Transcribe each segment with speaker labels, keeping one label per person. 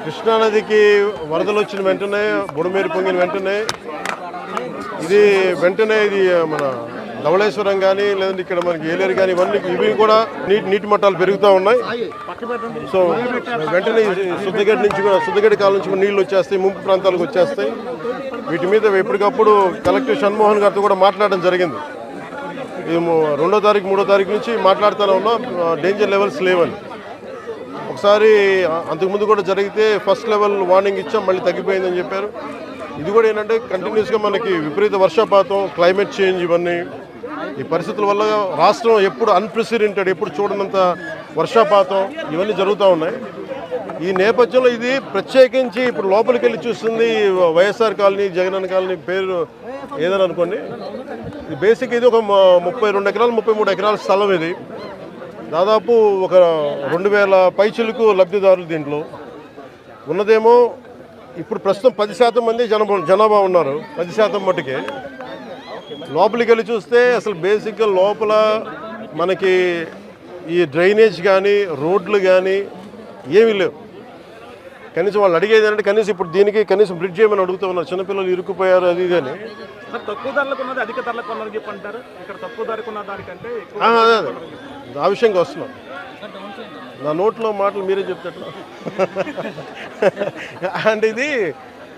Speaker 1: కృష్ణానదికి వరదలు వచ్చిన వెంటనే బుడమేరు పొంగిన వెంటనే ఇది మన ధవళేశ్వరం కానీ లేదంటే ఇక్కడ మనకి ఏలేరు కానీ ఇవి కూడా నీటి మట్టాలు పెరుగుతూ ఉన్నాయి. సో వెంటనే శుద్ధగడ్డ కాలం నుంచి నీళ్ళు వచ్చేస్తాయి, ముంపు ప్రాంతాలకు వచ్చేస్తాయి. వీటి మీద ఎప్పటికప్పుడు కలెక్టర్ షణ్మోహన్ గారితో కూడా మాట్లాడడం జరిగింది. ఇది 2వ తారీఖు 3వ తారీఖు నుంచి మాట్లాడుతూనే ఉన్నాం, డేంజర్ లెవెల్స్ లేవని. ఒకసారి అంతకుముందు కూడా జరిగితే ఫస్ట్ లెవెల్ వార్నింగ్ ఇచ్చాం, మళ్ళీ తగ్గిపోయిందని చెప్పారు. ఇది కూడా ఏంటంటే కంటిన్యూస్గా మనకి విపరీత వర్షపాతం, క్లైమేట్ చేంజ్, ఇవన్నీ ఈ పరిస్థితుల వల్ల రాష్ట్రం ఎప్పుడు అన్ప్రెసిడెంటెడ్, ఎప్పుడు చూడనంత వర్షపాతం ఇవన్నీ జరుగుతూ ఉన్నాయి. ఈ నేపథ్యంలో ఇది ప్రత్యేకించి ఇప్పుడు లోపలికి వెళ్ళి చూస్తుంది వైఎస్ఆర్ కాలనీ, జగనన్న కాలనీ పేరు ఏదని అనుకోండి. ఇది బేసిక్ ఇది ఒక 32 ఎకరాలు 33 ఎకరాల స్థలం. ఇది దాదాపు ఒక 2000 పైచిలకు లబ్ధిదారులు. దీంట్లో ఉన్నదేమో ఇప్పుడు ప్రస్తుతం 10% మంది జనాభా ఉన్నారు. 10% మట్టుకే. లోపలికి వెళ్ళి చూస్తే అసలు బేసిక్గా లోపల మనకి ఈ డ్రైనేజ్ కానీ రోడ్లు కానీ ఏమీ లేవు. కనీసం వాళ్ళు అడిగేది ఏంటంటే కనీసం ఇప్పుడు దీనికి కనీసం బ్రిడ్జ్ చేయమని అడుగుతూ ఉన్నారు. చిన్నపిల్లలు ఇరుక్కుపోయారు అది కానీ.
Speaker 2: తక్కువ ధరలకు ఉన్నది అధిక ధరలకు ఉన్నది చెప్పంటారు. ఇక్కడ తక్కువ ధరకు ఉన్న దానికంటే
Speaker 1: అదే ఆ విషయంగా వస్తున్నాం. నా నోట్లో మాటలు మీరే చెప్తారు. అంటే ఇది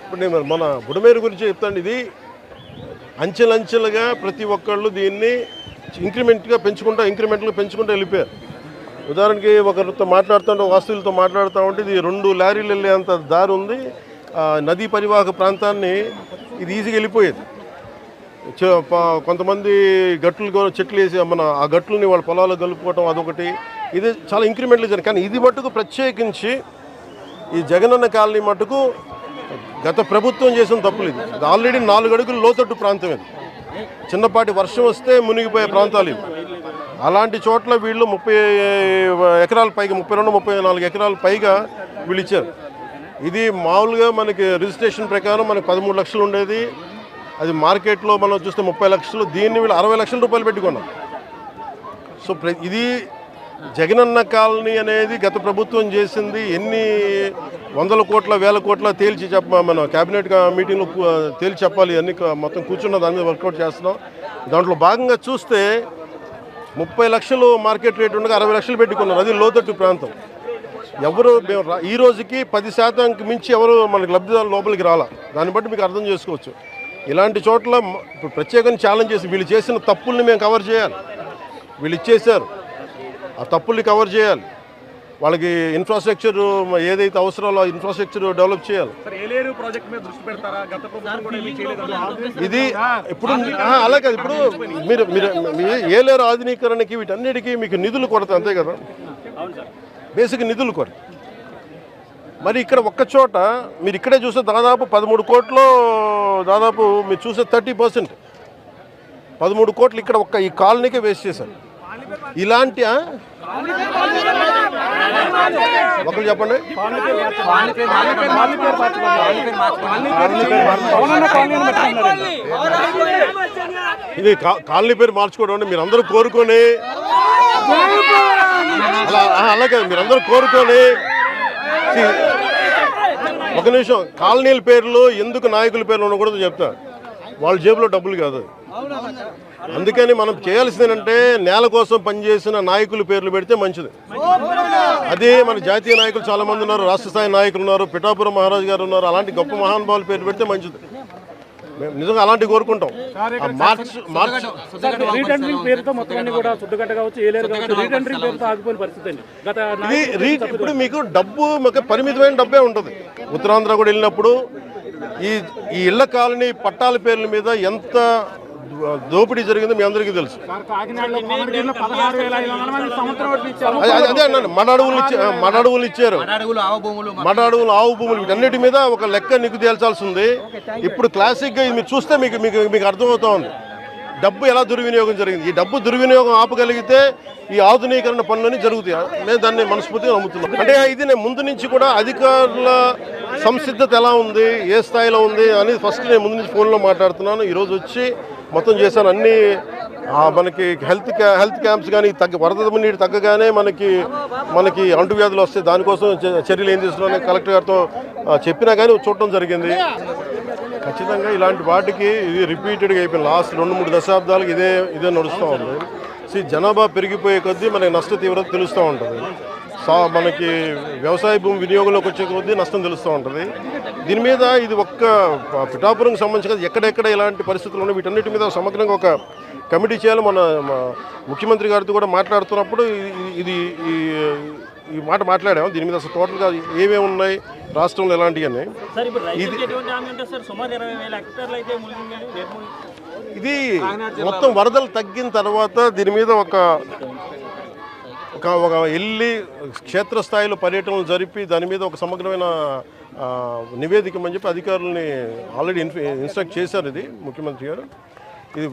Speaker 1: ఇప్పుడు నేను మన బుడమేరు గురించి చెప్తాను. ఇది అంచెలంచెలుగా ప్రతి ఒక్కళ్ళు దీన్ని ఇంక్రిమెంట్గా పెంచుకుంటూ వెళ్ళిపోయారు. ఉదాహరణకి ఒకరితో మాట్లాడుతుంటే వాస్తువులతో మాట్లాడుతూ ఉంటే ఇది 2 లారీలు వెళ్ళేంత దారి ఉంది. నదీ పరివాహక ప్రాంతాన్ని ఇది ఈజీగా వెళ్ళిపోయేది. కొంతమంది చెట్లు వేసి ఆ గట్లని వాళ్ళ పొలాలు కలుపుకోవటం అదొకటి. ఇది చాలా ఇంక్రిమెంట్లు జరిగింది. కానీ ఇది మట్టుకు ప్రత్యేకించి ఈ జగనన్న కాలనీ మట్టుకు గత ప్రభుత్వం చేసిన తప్పులు. ఇది ఆల్రెడీ 4 అడుగులు లోతట్టు ప్రాంతం. ఇది చిన్నపాటి వర్షం వస్తే మునిగిపోయే ప్రాంతాలు ఇవి. అలాంటి చోట్ల వీళ్ళు 30 ఎకరాల పైగా 32-34 ఎకరాల పైగా వీళ్ళు ఇచ్చారు. ఇది మామూలుగా మనకి రిజిస్ట్రేషన్ ప్రకారం మనకి 13 లక్షలు ఉండేది. అది మార్కెట్లో మనం చూస్తే 30 లక్షలు. దీన్ని వీళ్ళు 60 లక్షల రూపాయలు పెట్టుకున్నాం. సో ఇది జగనన్న కాలనీ అనేది గత ప్రభుత్వం చేసింది ఎన్ని 100 కోట్ల 1000 కోట్ల తేల్చి మన క్యాబినెట్ మీటింగ్లో తేల్చి చెప్పాలి. అన్ని మొత్తం కూర్చున్న దాని మీద వర్కౌట్ చేస్తున్నాం. దాంట్లో భాగంగా చూస్తే 30 లక్షలు మార్కెట్ రేట్ ఉండగా 60 లక్షలు పెట్టుకున్నారు. అది లోతట్టు ప్రాంతం. ఎవరు ఈ రోజుకి 10% మించి ఎవరు మనకి లబ్ధిదారులు లోపలికి రాలా. దాన్ని బట్టి మీకు అర్థం చేసుకోవచ్చు. ఇలాంటి చోట్ల ఇప్పుడు ప్రత్యేకంగా ఛాలెంజ్ చేసి వీళ్ళు చేసిన తప్పుల్ని మేము కవర్ చేయాలి. వీళ్ళు ఇచ్చేశారు, ఆ తప్పుల్ని కవర్ చేయాలి. వాళ్ళకి ఇన్ఫ్రాస్ట్రక్చర్ ఏదైతే అవసరాలో ఇన్ఫ్రాస్ట్రక్చర్ డెవలప్ చేయాలి. ఇది ఇప్పుడు అలాగే కాదు. ఇప్పుడు మీరు ఏలేరు ఆధునీకరణకి వీటన్నిటికీ మీకు నిధులు కొరత, అంతే కదా. బేసిక్ నిధులు కొరత. మరి ఇక్కడ ఒక్క చోట మీరు ఇక్కడే చూస్తే దాదాపు 13 కోట్లు, దాదాపు మీరు చూసే 30%, 13 కోట్లు ఇక్కడ ఒక్క ఈ కాలనీకే వేస్ట్ చేశారు. ఇలాంటి ఒకరు చెప్పండి. ఇది కాలనీ పేరు మార్చుకోవడం అంటే మీరందరూ కోరుకొని అలాగే మీరందరూ కోరుకొని ఒక నిమిషం కాలనీల పేర్లు ఎందుకు నాయకుల పేర్లు ఉండకూడదు చెప్తా. వాళ్ళ జేబులో డబ్బులు కాదు. అందుకని మనం చేయాల్సింది ఏంటంటే నేల కోసం పనిచేసిన నాయకుల పేర్లు పెడితే మంచిది. అదే మన జాతీయ నాయకులు చాలా మంది ఉన్నారు, రాష్ట్ర స్థాయి నాయకులు ఉన్నారు, పిఠాపురం మహారాజు గారు ఉన్నారు. అలాంటి గొప్ప మహానుభావుల పేర్లు పెడితే మంచిది. మేము నిజంగా అలాంటివి కోరుకుంటాం. ఇప్పుడు మీకు డబ్బు పరిమితమైన డబ్బే ఉంటుంది. ఉత్తరాంధ్ర కూడా వెళ్ళినప్పుడు ఈ ఇళ్ల కాలనీ పట్టాల పేర్ల మీద ఎంత దోపిడీ జరిగిందో మీ అందరికీ తెలుసు. అదే అన్నాను, మడడువులు ఇచ్చారు, మడడువులు ఆవు భూములు, వీటన్నిటి మీద ఒక లెక్క నీకు తేల్చాల్సి ఉంది. ఇప్పుడు క్లాసిక్గా మీరు చూస్తే మీకు అర్థమవుతా ఉంది డబ్బు ఎలా దుర్వినియోగం జరిగింది. ఈ డబ్బు దుర్వినియోగం ఆపగలిగితే ఈ ఆధునీకరణ పనులని జరుగుతాయి. మేము దాన్ని మనస్ఫూర్తిగా నమ్ముతున్నాం. అంటే ఇది నేను ముందు నుంచి కూడా అధికారుల సంసిద్ధత ఎలా ఉంది, ఏ స్థాయిలో ఉంది అనేది ఫస్ట్ నేను ముందు నుంచి ఫోన్లో మాట్లాడుతున్నాను. ఈరోజు వచ్చి మొత్తం చేశాను. అన్ని మనకి హెల్త్ క్యాంప్స్ కానీ వరద నీరు తగ్గగానే మనకి అంటువ్యాధులు వస్తాయి, దానికోసం చర్యలు ఏం తీసుకున్నారని కలెక్టర్ గారితో చెప్పినా కానీ చూడటం జరిగింది. ఖచ్చితంగా ఇలాంటి వాటికి ఇది రిపీటెడ్గా అయిపోయింది. లాస్ట్ 2-3 దశాబ్దాలకు ఇదే నడుస్తూ ఉంది. జనాభా పెరిగిపోయే కొద్దీ మనకి నష్ట తీవ్రత తెలుస్తూ ఉంటుంది. మనకి వ్యవసాయ భూమి వినియోగంలోకి వచ్చే కొద్దీ నష్టం తెలుస్తూ ఉంటుంది. దీని మీద ఇది ఒక్క పిఠాపురంకి సంబంధించి ఎక్కడెక్కడ ఇలాంటి పరిస్థితులు ఉన్నాయి వీటన్నిటి మీద సమగ్రంగా ఒక కమిటీ చేయాలి. మన ముఖ్యమంత్రి గారితో కూడా మాట్లాడుతున్నప్పుడు ఈ మాట మాట్లాడాము. దీని మీద అసలు టోటల్గా ఏమేమి ఉన్నాయి రాష్ట్రంలో ఎలాంటివన్నీ ఇది మొత్తం వరదలు తగ్గిన తర్వాత దీని మీద ఒక వెళ్ళి క్షేత్రస్థాయిలో పర్యటనలు జరిపి దాని మీద ఒక సమగ్రమైన నివేదికమని చెప్పి అధికారులని ఆల్రెడీ ఇన్స్ట్రక్ట్ చేశారు. ఇది ముఖ్యమంత్రి గారు ఇది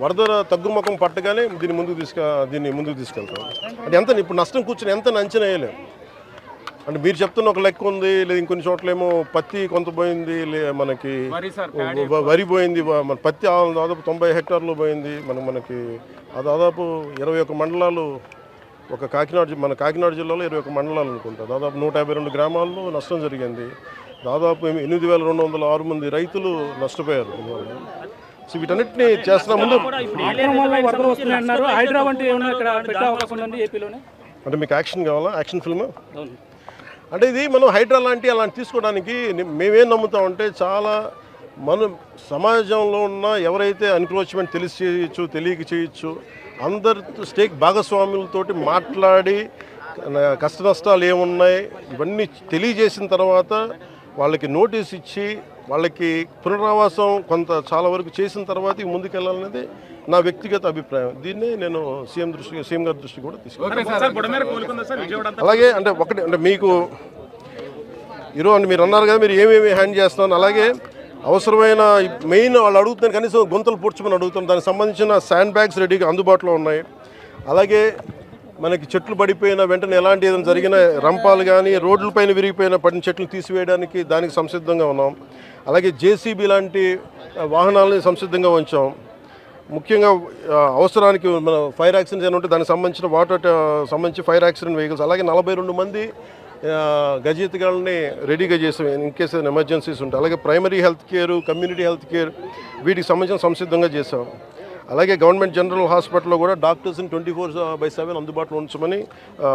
Speaker 1: వరద తగ్గుముఖం పట్టగానే దీన్ని ముందుకు తీసుకెళ్తాం. అంటే ఎంత ఇప్పుడు నష్టం కూర్చొని ఎంత అంచనా వేయలేము. అంటే మీరు చెప్తున్న ఒక లెక్క ఉంది, లేదా ఇంకొన్ని చోట్లేమో పత్తి కొంత పోయింది, మనకి వరి పోయింది, మన పత్తి దాదాపు 90 హెక్టార్లు పోయింది. మనకి దాదాపు 21 మండలాలు మన కాకినాడ జిల్లాలో 21 మండలాలు అనుకుంటా, దాదాపు 152 గ్రామాల్లో నష్టం జరిగింది. దాదాపు 8,206 మంది రైతులు నష్టపోయారు. సో వీటన్నిటిని చేస్తున్నా ముందు అంటే మీకు యాక్షన్ కావాలా? యాక్షన్ ఫిల్మ్ అంటే ఇది మనం హైడ్రా అలాంటి తీసుకోవడానికి మేమేం నమ్ముతామంటే చాలా మనం సమాజంలో ఉన్న ఎవరైతే ఎన్క్రోచ్మెంట్ తెలిసి చేయొచ్చు, తెలియక చేయొచ్చు, అందరి స్టేక్ భాగస్వాములతోటి మాట్లాడి కష్ట నష్టాలు ఏమున్నాయి ఇవన్నీ తెలియజేసిన తర్వాత వాళ్ళకి నోటీస్ ఇచ్చి వాళ్ళకి పునరావాసం చాలా వరకు చేసిన తర్వాత ముందుకెళ్ళాలనేది నా వ్యక్తిగత అభిప్రాయం. దీన్ని నేను సీఎం గారి దృష్టి కూడా తీసుకున్నాను. అలాగే అంటే మీకు ఈరోజు అంటే మీరు అన్నారు కదా మీరు ఏమేమి హ్యాండ్ చేస్తున్నాను, అలాగే అవసరమైన మెయిన్ వాళ్ళు అడుగుతున్నారు కనీసం గుంతలు పూడ్చమని అడుగుతాం. దానికి సంబంధించిన శాండ్ బ్యాగ్స్ రెడీగా అందుబాటులో ఉన్నాయి. అలాగే మనకి చెట్లు పడిపోయిన వెంటనే ఎలాంటి ఏదైనా జరిగిన రంపాలు కానీ రోడ్లపైన విరిగిపోయిన పడిన చెట్లు తీసివేయడానికి దానికి సంసిద్ధంగా ఉన్నాం. అలాగే జేసీబీ లాంటి వాహనాలని సంసిద్ధంగా ఉంచాం. ముఖ్యంగా అవసరానికి మన ఫైర్ యాక్సిడెంట్స్ ఏమైనా ఉంటే దానికి సంబంధించిన సంబంధించి ఫైర్ యాక్సిడెంట్ వెహికల్స్, అలాగే 42 మంది గజయితగాళ్ళని రెడీగా చేసాం ఇన్ కేస్ ఏదైనా ఎమర్జెన్సీస్ ఉంటాయి. అలాగే primary health care, community health care వీటికి సంబంధించిన సంసిద్ధంగా చేసాం. అలాగే గవర్నమెంట్ జనరల్ హాస్పిటల్లో కూడా డాక్టర్స్ని 24/7 అందుబాటులో ఉంచమని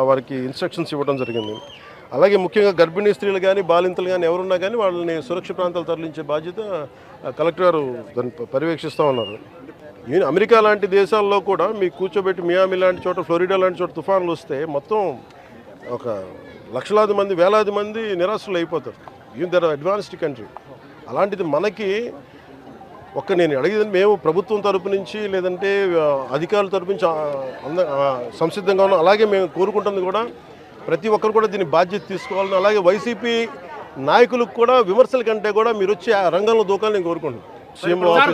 Speaker 1: వారికి ఇన్స్ట్రక్షన్స్ ఇవ్వడం జరిగింది. అలాగే ముఖ్యంగా గర్భిణీ స్త్రీలు కానీ బాలింతలు కానీ ఎవరున్నా కానీ వాళ్ళని సురక్షిత ప్రాంతాలు తరలించే బాధ్యత కలెక్టర్ గారు దాన్ని పర్యవేక్షిస్తూ ఉన్నారు. అమెరికా లాంటి దేశాల్లో కూడా మీకు కూర్చోబెట్టి మియామి లాంటి చోట, ఫ్లోరిడా లాంటి చోట తుఫాన్లు వస్తే మొత్తం ఒక లక్షలాది మంది, వేలాది మంది నిరాశలు అయిపోతారు. Their advanced country. అలాంటిది మనకి నేను అడిగేది మేము ప్రభుత్వం తరపు నుంచి లేదంటే అధికారుల తరపు నుంచి సంసిద్ధంగా ఉన్నాం. అలాగే మేము కోరుకుంటుంది కూడా ప్రతి ఒక్కరు కూడా దీన్ని బాధ్యత తీసుకోవాలని, అలాగే వైసీపీ నాయకులకు కూడా విమర్శల కంటే కూడా మీరు వచ్చి ఆ రంగంలో దూకాలని నేను కోరుకుంటున్నాను.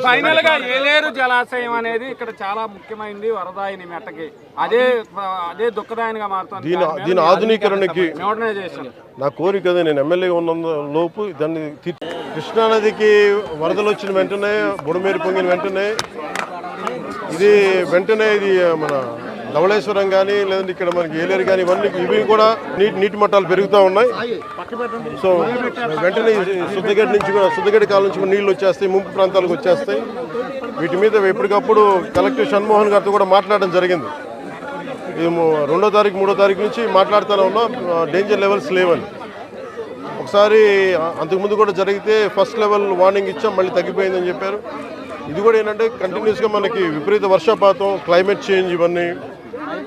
Speaker 3: ఫైనల్ గా ఏలేరు జలాశయం అనేది ఇక్కడ చాలా ముఖ్యమైనది వరదాయిని మెట్టకి, అదే దుఃఖదాయనిగా మారుతుంది.
Speaker 1: దీని ఆధునీకరణకి నా కోరిక అదే. నేను ఎమ్మెల్యేగా ఉన్న లోపు దాన్ని కృష్ణానదికి వరదలు వచ్చిన వెంటనే, బుడమేరు పొంగిన వెంటనే ఇది మన ధవళేశ్వరం కానీ లేదంటే ఇక్కడ మనకి ఏలేరు కానీ ఇవి కూడా నీటి మట్టాలు పెరుగుతూ ఉన్నాయి. సో వెంటనే శుద్ధగడ్డ కాలం నుంచి నీళ్ళు వచ్చేస్తాయి, ముంపు ప్రాంతాలకు వచ్చేస్తాయి. వీటి మీద ఎప్పటికప్పుడు కలెక్టర్ షణ్మోహన్ గారితో కూడా మాట్లాడడం జరిగింది. ఇది 2వ తారీఖు 3వ తారీఖు నుంచి మాట్లాడుతూనే ఉన్నాం. డేంజర్ లెవెల్స్ లేవని ఒకసారి అంతకుముందు కూడా జరిగితే ఫస్ట్ లెవెల్ వార్నింగ్ ఇచ్చాం, మళ్ళీ తగ్గిపోయిందని చెప్పారు. ఇది కూడా ఏంటంటే కంటిన్యూస్గా మనకి విపరీత వర్షపాతం, క్లైమేట్ చేంజ్, ఇవన్నీ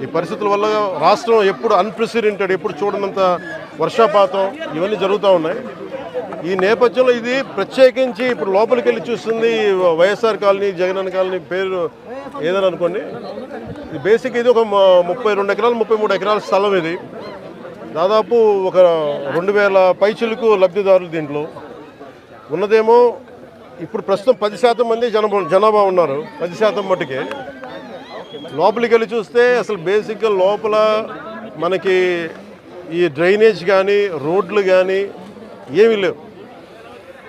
Speaker 1: ఈ పరిస్థితుల వల్ల రాష్ట్రం ఎప్పుడు అన్ప్రెసిడెంటెడ్, ఎప్పుడు చూడనంత వర్షపాతం ఇవన్నీ జరుగుతూ ఉన్నాయి. ఈ నేపథ్యంలో ఇది ప్రత్యేకించి ఇప్పుడు లోపలికి వెళ్ళి చూస్తుంది వైఎస్ఆర్ కాలనీ, జగనన్న కాలనీ పేరు ఏదని అనుకోండి. ఇది బేసిక్ ఇది ఒక 32 ఎకరాలు 33 ఎకరాల స్థలం. ఇది దాదాపు ఒక 2000 పైచిలకు లబ్ధిదారులు. దీంట్లో ఉన్నదేమో ఇప్పుడు ప్రస్తుతం 10% మంది జనాభా ఉన్నారు. 10% మట్టుకే. లోపలికి వెళ్ళి చూస్తే అసలు బేసిక్గా లోపల మనకి ఈ డ్రైనేజ్ కానీ రోడ్లు కానీ ఏమీ లేవు.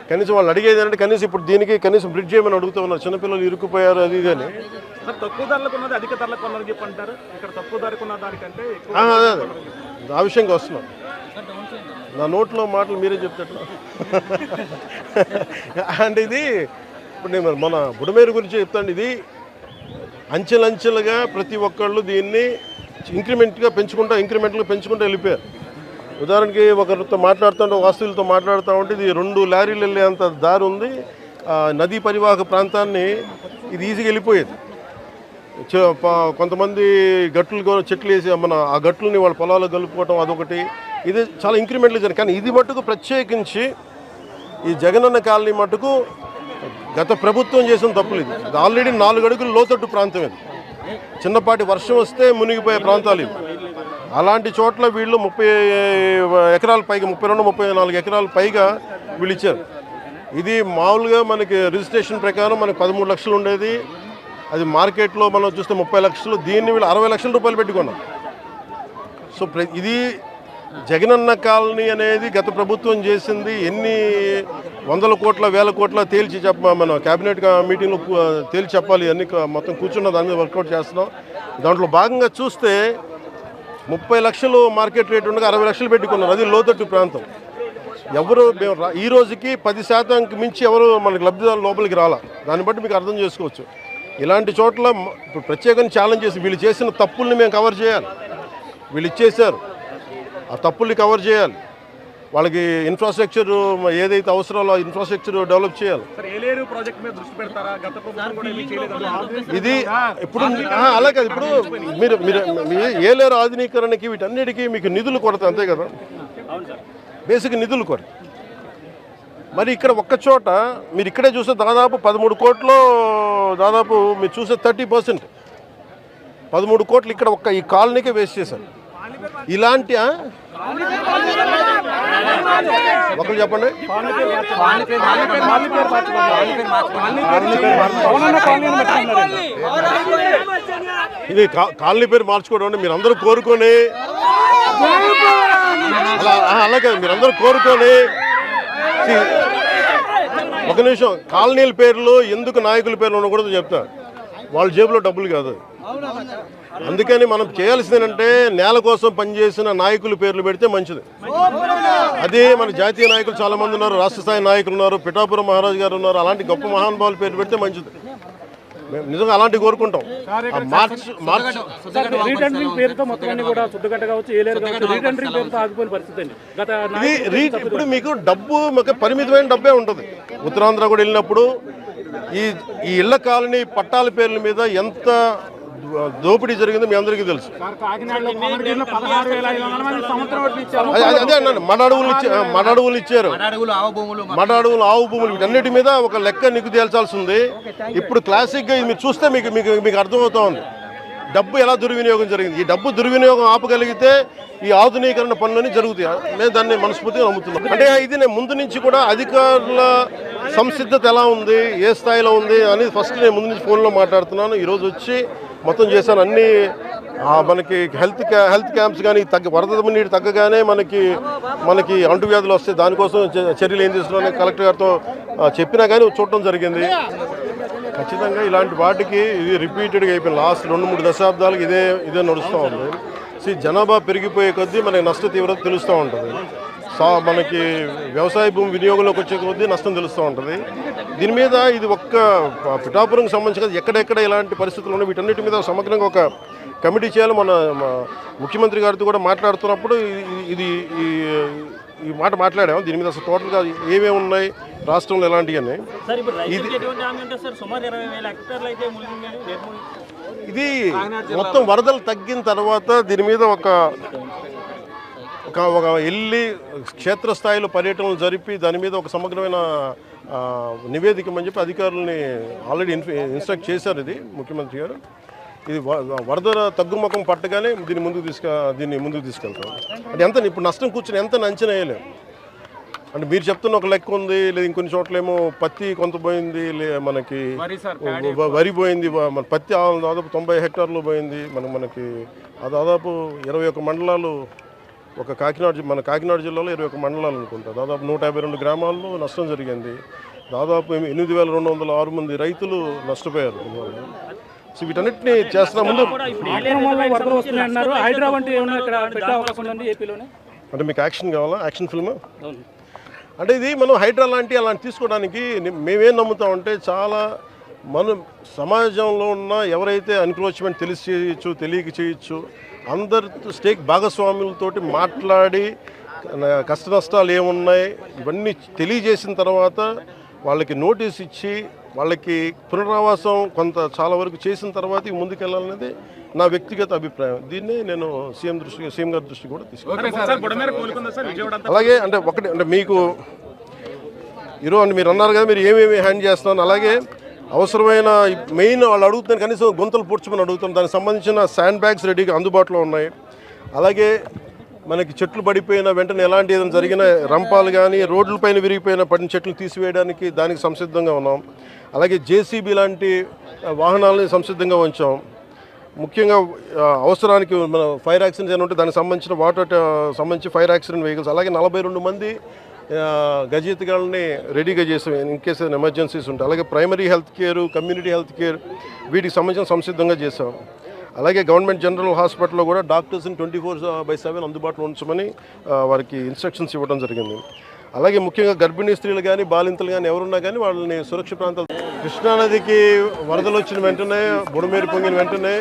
Speaker 1: కనీసం వాళ్ళు అడిగేది అంటే కనీసం ఇప్పుడు దీనికి కనీసం బ్రిడ్జ్ చేయమని అడుగుతూ ఉన్నారు. చిన్నపిల్లలు ఇరుక్కుపోయారు అది ఇది అని.
Speaker 2: తక్కువ ధరలకు ఉన్నది అధిక ధరలకు ఉన్నది చెప్పంటారు. ఇక్కడ తక్కువ ధరకు ఉన్న దానికంటే
Speaker 1: అదే ఆ విషయంగా వస్తున్నాం. నా నోట్లో మాటలు మీరే చెప్తారు. అంటే ఇది ఇప్పుడు నేను మన బుడమేరు గురించి చెప్తాను. ఇది అంచెలంచెలుగా ప్రతి ఒక్కళ్ళు దీన్ని ఇంక్రిమెంట్గా పెంచుకుంటూ వెళ్ళిపోయారు. ఉదాహరణకి ఒకరితో మాట్లాడుతుంటే వాస్తువులతో మాట్లాడుతూ ఉంటే ఇది 2 లారీలు వెళ్ళేంత దారి ఉంది. నదీ పరివాహక ప్రాంతాన్ని ఇది ఈజీగా వెళ్ళిపోయేది. కొంతమంది గట్లు చెట్లు వేసి ఆ గట్లని వాళ్ళ పొలాలు కలుపుకోవటం అదొకటి. ఇది చాలా ఇంక్రిమెంట్లు జరిగింది. కానీ ఇది మట్టుకు ప్రత్యేకించి ఈ జగనన్న కాలనీ మట్టుకు గత ప్రభుత్వం చేసిన తప్పులు. ఇది ఆల్రెడీ 4 అడుగులు లోతట్టు ప్రాంతం. ఇది చిన్నపాటి వర్షం వస్తే మునిగిపోయే ప్రాంతాలు ఇవి. అలాంటి చోట్ల వీళ్ళు 30 ఎకరాల పైగా 32-34 ఎకరాల పైగా వీళ్ళు ఇచ్చారు. ఇది మామూలుగా మనకి రిజిస్ట్రేషన్ ప్రకారం మనకి 13 లక్షలు ఉండేది. అది మార్కెట్లో మనం చూస్తే 30 లక్షలు. దీన్ని వీళ్ళు 60 లక్షల రూపాయలు పెట్టుకున్నారు. సో ఇది జగనన్న కాలనీ అనేది గత ప్రభుత్వం చేసింది ఎన్ని వందల కోట్ల వేల కోట్ల తేల్చి మన క్యాబినెట్ మీటింగ్లో తేల్చి చెప్పాలి. అన్ని మొత్తం కూర్చున్న దాని మీద వర్కౌట్ చేస్తున్నాం. దాంట్లో భాగంగా చూస్తే 30 లక్షలు మార్కెట్ రేట్ ఉండగా 60 లక్షలు పెట్టుకున్నారు. అది లోతట్టు ప్రాంతం. ఎవరు ఈ రోజుకి 10% మించి ఎవరు మనకి లబ్ధిదారులు లోపలికి రాలా. దాన్ని బట్టి మీకు అర్థం చేసుకోవచ్చు. ఇలాంటి చోట్ల ఇప్పుడు ప్రత్యేకంగా ఛాలెంజ్ చేసి వీళ్ళు చేసిన తప్పుల్ని మేము కవర్ చేయాలి. వీళ్ళు ఇచ్చేసారు, ఆ తప్పుల్ని కవర్ చేయాలి. వాళ్ళకి ఇన్ఫ్రాస్ట్రక్చర్ ఏదైతే అవసరాలో ఆ ఇన్ఫ్రాస్ట్రక్చర్ డెవలప్ చేయాలి. ఇది ఇప్పుడు అలా కాదు. ఇప్పుడు మీరు ఏలేరు ఆధునీకరణకి వీటన్నిటికీ మీకు నిధులు కొరత, అంతే కదా, బేసిక్ నిధులు కొరత. మరి ఇక్కడ ఒక్క చోట మీరు ఇక్కడే చూస్తే దాదాపు 13 కోట్లు, దాదాపు మీరు చూసే 30%, 13 కోట్లు ఇక్కడ ఒక్క ఈ కాలనీకే వేస్ట్ చేశారు. ఇలాంటి ఒకరు చెప్పండి. ఇది కాలనీ పేరు మార్చుకోవడం అంటే మీరు అందరూ కోరుకొని అలాగే మీరందరూ కోరుకొని ఒక నిమిషం కాలనీల పేర్లు ఎందుకు నాయకుల పేర్లు ఉండకూడదు చెప్తా. వాళ్ళ జేబులో డబ్బులు కాదు. అందుకని మనం చేయాల్సింది ఏంటంటే నేల కోసం పనిచేసిన నాయకుల పేర్లు పెడితే మంచిది. అదే మన జాతీయ నాయకులు చాలా మంది ఉన్నారు, రాష్ట్ర స్థాయి నాయకులు ఉన్నారు, పిఠాపురం మహారాజు గారు ఉన్నారు. అలాంటి గొప్ప మహానుభావుల పేర్లు పెడితే మంచిది. మేము నిజంగా అలాంటివి కోరుకుంటాం. ఇప్పుడు మీకు డబ్బు పరిమితమైన డబ్బే ఉంటుంది. ఉత్తరాంధ్ర కూడా వెళ్ళినప్పుడు ఈ ఇళ్ల కాలనీ పట్టాల పేర్ల మీద ఎంత దోపిడీ జరిగిందో మీ అందరికీ తెలుసు. అదే అన్నాను, మడ అడవులు ఇచ్చారు, మడ అడవులు, ఆవు భూములు, వీటన్నిటి మీద ఒక లెక్క నీకు తేల్చాల్సి ఉంది. ఇప్పుడు క్లాసిక్గా ఇది మీరు చూస్తే మీకు అర్థమవుతా ఉంది డబ్బు ఎలా దుర్వినియోగం జరిగింది. ఈ డబ్బు దుర్వినియోగం ఆపగలిగితే ఈ ఆధునీకరణ పనులన్నీ జరుగుతాయి. నేను దాన్ని మనస్ఫూర్తిగా నమ్ముతున్నాను. అంటే ఇది నేను ముందు నుంచి కూడా అధికారుల సంసిద్ధత ఎలా ఉంది, ఏ స్థాయిలో ఉంది అనేది ఫస్ట్ నేను ముందు నుంచి ఫోన్లో మాట్లాడుతున్నాను. ఈరోజు వచ్చి మొత్తం చేశాను. అన్నీ మనకి హెల్త్ క్యాంప్స్ కానీ వరద నీరు తగ్గగానే మనకి అంటువ్యాధులు వస్తాయి, దానికోసం చర్యలు ఏం తీసుకున్నాను కలెక్టర్ గారితో చెప్పినా కానీ చూడటం జరిగింది. ఖచ్చితంగా ఇలాంటి వాటికి ఇది రిపీటెడ్గా అయిపోయింది. లాస్ట్ 2-3 దశాబ్దాలకు ఇదే నడుస్తూ ఉంది. జనాభా పెరిగిపోయే కొద్దీ మనకి నష్ట తీవ్రత తెలుస్తూ ఉంటుంది. మనకి వ్యవసాయ భూమి వినియోగంలోకి వచ్చే కొద్దీ నష్టం తెలుస్తూ ఉంటుంది. దీని మీద ఇది ఒక్క పిఠాపురంకి సంబంధించి కదా, ఎక్కడెక్కడ ఇలాంటి పరిస్థితులు ఉన్నాయి వీటన్నిటి మీద సమగ్రంగా ఒక కమిటీ చేయాలి. మన ముఖ్యమంత్రి గారితో కూడా మాట్లాడుతున్నప్పుడు ఈ మాట మాట్లాడాము. దీని మీద అసలు టోటల్గా ఏమేమి ఉన్నాయి రాష్ట్రంలో ఎలాంటివన్నీ. ఇది మొత్తం వరదలు తగ్గిన తర్వాత దీని మీద ఒక వెళ్ళి క్షేత్రస్థాయిలో పర్యటనలు జరిపి దాని మీద ఒక సమగ్రమైన నివేదికమని చెప్పి అధికారులని ఆల్రెడీ ఇన్స్ట్రక్ట్ చేశారు. ఇది ముఖ్యమంత్రి గారు. ఇది వరద తగ్గుముఖం పట్టగానే దీన్ని ముందుకు తీసుకెళ్తాం. అంటే ఎంత ఇప్పుడు నష్టం కూర్చొని ఎంత అంచనా వేయలేము. అంటే మీరు చెప్తున్న ఒక లెక్క ఉంది, లేదా ఇంకొన్ని చోట్లేమో పత్తి కొంత పోయింది, మనకి వరి పోయింది. మన పత్తి దాదాపు 90 హెక్టార్లు పోయింది. మనకి దాదాపు 21 మండలాలు ఒక మన కాకినాడ జిల్లాలో 21 మండలాలు అనుకుంటా, దాదాపు 152 గ్రామాల్లో నష్టం జరిగింది. దాదాపు 8,206 మంది రైతులు నష్టపోయారు దీనివల్ల. సో వీటన్నిటిని చేస్తున్న ముందు అంటే మీకు యాక్షన్ కావాలా? యాక్షన్ ఫిల్మ్ అంటే ఇది మనం హైడ్రా అలాంటి తీసుకోవడానికి మేమేం నమ్ముతామంటే, చాలా మనం సమాజంలో ఉన్న ఎవరైతే ఎన్క్రోచ్మెంట్ తెలిసి చేయొచ్చు, తెలియక చేయొచ్చు, అందరి భాగస్వాములతోటి మాట్లాడి కష్ట నష్టాలు ఏమున్నాయి ఇవన్నీ తెలియజేసిన తర్వాత వాళ్ళకి నోటీస్ ఇచ్చి వాళ్ళకి పునరావాసం చాలా వరకు చేసిన తర్వాత ముందుకెళ్ళాలనేది నా వ్యక్తిగత అభిప్రాయం. దీన్నే నేను సీఎం గారి దృష్టి కూడా తీసుకున్నాను. అలాగే అంటే మీకు ఈరోజు మీరు అన్నారు కదా, మీరు ఏమేమి హ్యాండ్ చేస్తున్నాను, అలాగే అవసరమైన మెయిన్ వాళ్ళు అడుగుతున్నారు, కనీసం గుంతలు పూడ్చమని అడుగుతాం. దానికి సంబంధించిన శాండ్ బ్యాగ్స్ రెడీగా అందుబాటులో ఉన్నాయి. అలాగే మనకి చెట్లు పడిపోయిన వెంటనే ఎలాంటి ఏదైనా జరిగిన రంపాలు కానీ రోడ్లపైన పడిన చెట్లు తీసివేయడానికి దానికి సంసిద్ధంగా ఉన్నాం. అలాగే జేసీబీ లాంటి వాహనాలని సంసిద్ధంగా ఉంచాం. ముఖ్యంగా అవసరానికి మన ఫైర్ యాక్సిడెంట్స్ ఏమైనా ఉంటే దానికి సంబంధించి ఫైర్ యాక్సిడెంట్ వెహికల్స్, అలాగే 42 మంది గజయితగాళ్ళని రెడీగా చేసాం ఇన్ కేసు ఎమర్జెన్సీస్ ఉంటాయి. అలాగే primary health care, community health care వీటికి సంబంధించిన సంసిద్ధంగా చేసాం. అలాగే గవర్నమెంట్ జనరల్ హాస్పిటల్లో కూడా డాక్టర్స్ని 24/7 అందుబాటులో ఉంచమని వారికి ఇన్స్ట్రక్షన్స్ ఇవ్వడం జరిగింది. అలాగే ముఖ్యంగా గర్భిణీ స్త్రీలు కానీ బాలింతలు కానీ ఎవరున్నా కానీ వాళ్ళని సురక్షిత ప్రాంతాలు. కృష్ణానదికి వరదలు వచ్చిన వెంటనే, బుడమేరు పొంగిన వెంటనే